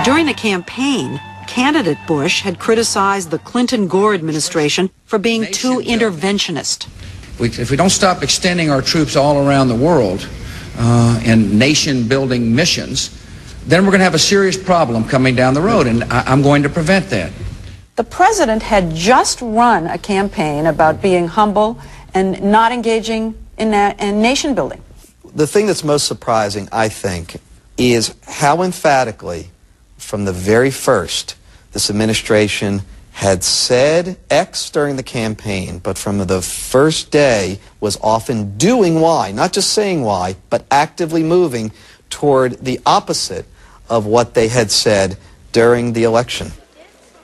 During the campaign, candidate Bush had criticized the Clinton-Gore administration for being too interventionist. If we don't stop extending our troops all around the world in nation-building missions, then we're going to have a serious problem coming down the road, and I'm going to prevent that. The president had just run a campaign about being humble and not engaging in nation building. The thing that's most surprising, I think, is how emphatically, from the very first, this administration had said X during the campaign, but from the first day was often doing Y, not just saying Y, but actively moving toward the opposite of what they had said during the election.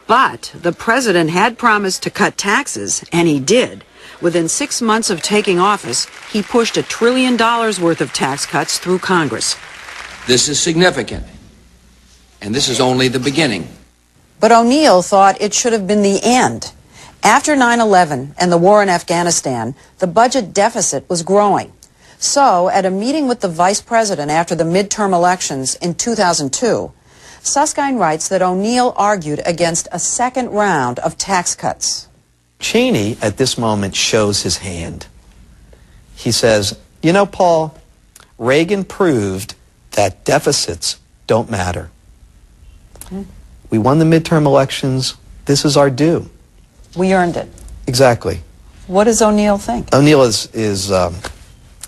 But the president had promised to cut taxes, and he did. Within 6 months of taking office, he pushed $1 trillion worth of tax cuts through Congress. This is significant, and this is only the beginning. But O'Neill thought it should have been the end. After 9/11 and the war in Afghanistan, the budget deficit was growing. So, at a meeting with the vice president after the midterm elections in 2002, Suskind writes that O'Neill argued against a second round of tax cuts. Cheney, at this moment, shows his hand. He says, you know, Paul, Reagan proved that deficits don't matter. We won the midterm elections. This is our due. We earned it. Exactly. What does O'Neill think? O'Neill is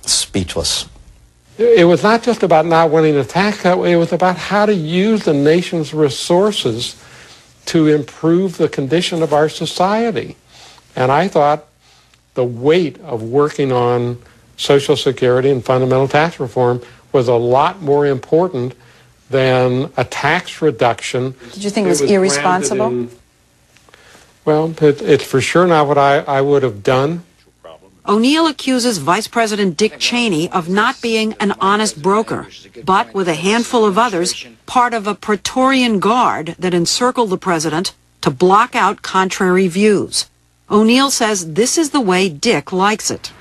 speechless. It was not just about not winning the tax cut. It was about how to use the nation's resources to improve the condition of our society. And I thought the weight of working on Social Security and fundamental tax reform was a lot more important than a tax reduction. Did you think it was irresponsible? Well, it's for sure not what I would have done. O'Neill accuses Vice President Dick Cheney of not being an honest broker, but with a handful of others, part of a Praetorian Guard that encircled the president to block out contrary views. O'Neill says this is the way Dick likes it.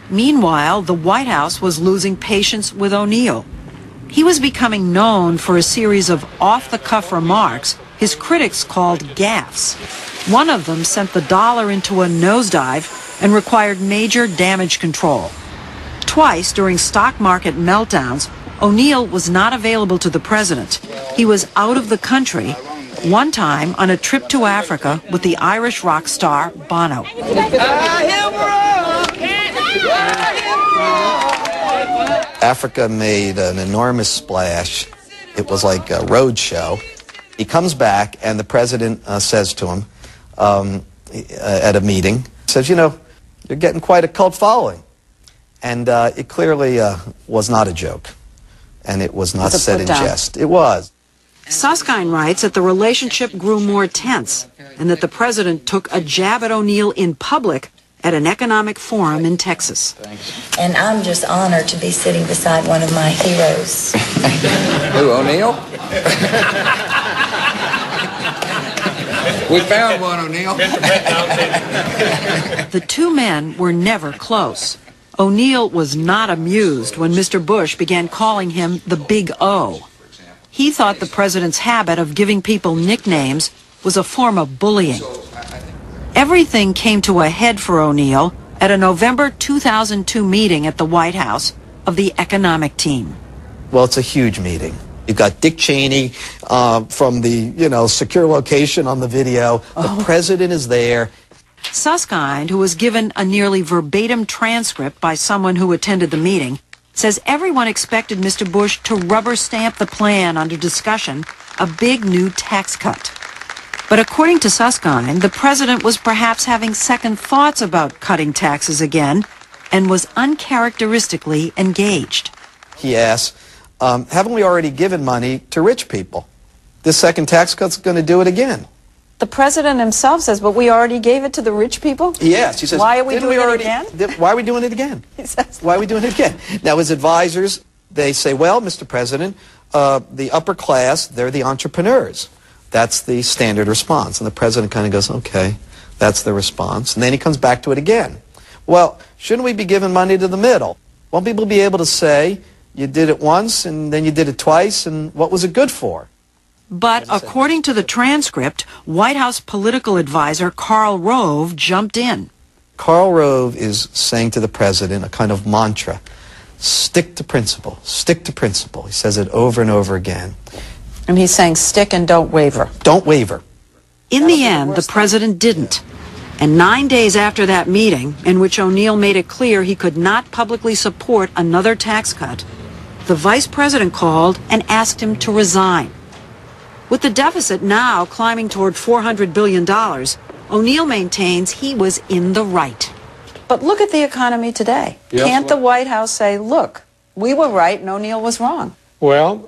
Meanwhile, the White House was losing patience with O'Neill. He was becoming known for a series of off-the-cuff remarks his critics called gaffes. One of them sent the dollar into a nosedive and required major damage control. Twice during stock market meltdowns, O'Neill was not available to the president. He was out of the country, one time on a trip to Africa with the Irish rock star Bono. Africa made an enormous splash. It was like a road show. He comes back, and the president says to him at a meeting, says, you know, you're getting quite a cult following. And it clearly was not a joke, and it was not said in jest. It was. Suskind writes that the relationship grew more tense and that the president took a jab at O'Neill in public at an economic forum in Texas. And I'm just honored to be sitting beside one of my heroes. Who, O'Neill? We found one, O'Neill. The two men were never close. O'Neill was not amused when Mr. Bush began calling him the Big O. He thought the president's habit of giving people nicknames was a form of bullying. Everything came to a head for O'Neill at a November 2002 meeting at the White House of the economic team. Well, it's a huge meeting. You've got Dick Cheney from the, secure location on the video. The president is there. Suskind, who was given a nearly verbatim transcript by someone who attended the meeting, says everyone expected Mr. Bush to rubber stamp the plan under discussion, a big new tax cut. But according to Suskind, the president was perhaps having second thoughts about cutting taxes again and was uncharacteristically engaged. He asked, haven't we already given money to rich people? This second tax cut's going to do it again. The president himself says, but we already gave it to the rich people? Yes. He says, why are we doing it again? Why are we doing it again? He says, why are we doing it again? Now, his advisors, they say, well, Mr. President, the upper class, they're the entrepreneurs. That's the standard response. And the president kind of goes, okay, that's the response. And then he comes back to it again. Well, shouldn't we be giving money to the middle? Won't people be able to say, you did it once, and then you did it twice, and what was it good for? But according to the transcript, White House political advisor Karl Rove jumped in. Karl Rove is saying to the president a kind of mantra, stick to principle, stick to principle. He says it over and over again. And he's saying stick and don't waver. Don't waver. In the end, the president didn't. And 9 days after that meeting, in which O'Neill made it clear he could not publicly support another tax cut, the vice president called and asked him to resign. With the deficit now climbing toward $400 billion, O'Neill maintains he was in the right. But look at the economy today. Yes, Can't the White House say, look, we were right and O'Neill was wrong? Well,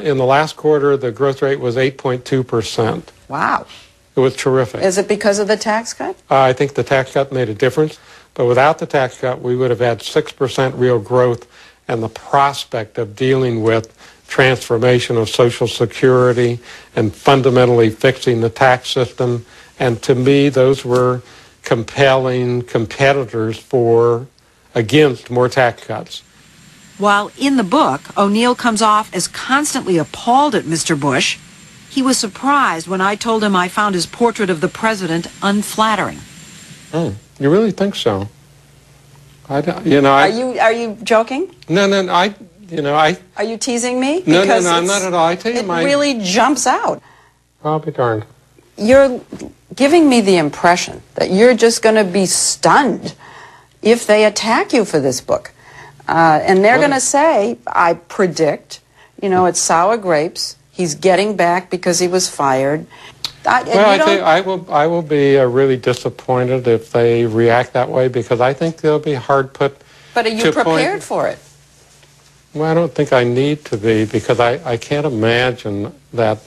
in the last quarter, the growth rate was 8.2%. Wow. It was terrific. Is it because of the tax cut? I think the tax cut made a difference, but without the tax cut, we would have had 6% real growth and the prospect of dealing with transformation of Social Security and fundamentally fixing the tax system. And to me, those were compelling competitors against more tax cuts. While in the book, O'Neill comes off as constantly appalled at Mr. Bush, he was surprised when I told him I found his portrait of the president unflattering. Oh, you really think so? Are you joking? No, Are you teasing me? No, I'm not at all. I tell you, it really jumps out. I'll be darned. You're giving me the impression that you're just going to be stunned if they attack you for this book. And they're going to say, I predict, it's sour grapes. He's getting back because he was fired. I will be really disappointed if they react that way because I think they'll be hard put. But are you prepared for it? Well, I don't think I need to be because I can't imagine that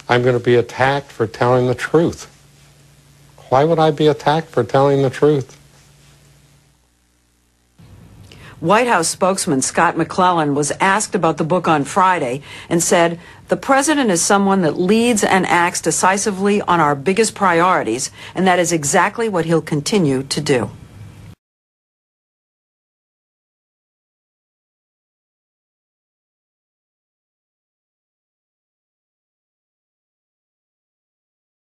I'm going to be attacked for telling the truth. Why would I be attacked for telling the truth? White House spokesman Scott McClellan was asked about the book on Friday and said, the president is someone that leads and acts decisively on our biggest priorities, and that is exactly what he'll continue to do.